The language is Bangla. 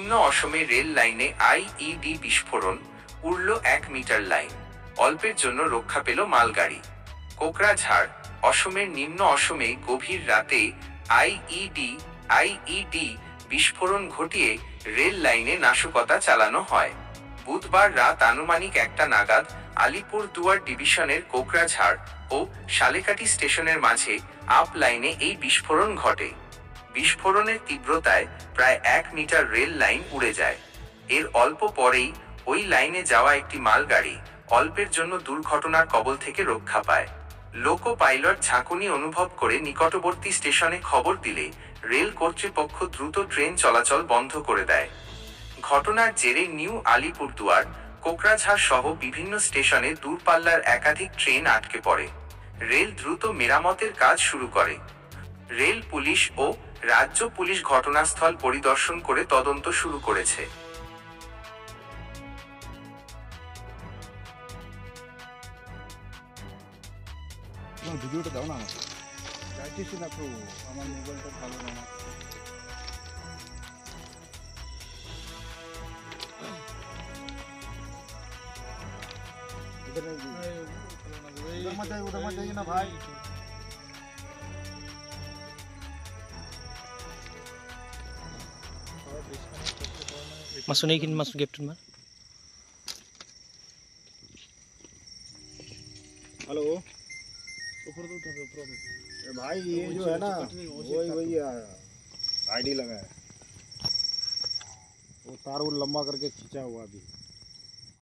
নিম্ন অসমে রেল লাইনে আইইডি বিস্ফোরণ, উড়ল 1 মিটার লাইন, অল্পের জন্য রক্ষা পেল মালগাড়ি। কোকড়াঝাড়, অসমের নিম্ন অসমে গভীর রাতে আইইডি বিস্ফোরণ ঘটিয়ে রেল লাইনে নাশকতা চালানো হয়। বুধবার রাত আনুমানিক 1টা নাগাদ আলিপুরদুয়ার ডিভিশনের কোকড়াঝাড় ও শালেকাটি স্টেশনের মাঝে আপ লাইনে এই বিস্ফোরণ ঘটে। বিস্ফোরণের তীব্রতায় প্রায় 1 মিটার রেল লাইন উড়ে যায়। এর অল্প পরেই ওই লাইনে যাওয়া একটি মালগাড়ি অল্পের জন্য দুর্ঘটনার কবল থেকে রক্ষা পায়। লোকো পাইলট ঝাঁকুনি অনুভব করে নিকটবর্তী স্টেশনে খবর দিলে রেল কর্তৃপক্ষ দ্রুত ট্রেন চলাচল বন্ধ করে দেয়। ঘটনার জেরে নিউ আলিপুরদুয়ার, কোকড়াঝাড় সহ বিভিন্ন স্টেশনে দূরপাল্লার একাধিক ট্রেন আটকে পড়ে। রেল দ্রুত মেরামতের কাজ শুরু করে। রেল পুলিশ ও রাজ্য পুলিশ ঘটনাস্থল পরিদর্শন করে তদন্ত শুরু করেছে। ভিডিওটা দাও না আমাকে, চাইতেছি না তো, আমার মোবাইলটা ভালো না। उधर मत जाइए ना भाई। masuk naikin masuk captain mah. Hello भाई, ये जो है ना वही आईडी लगा है, वो तार वो लंबा करके खींचा हुआ अभी।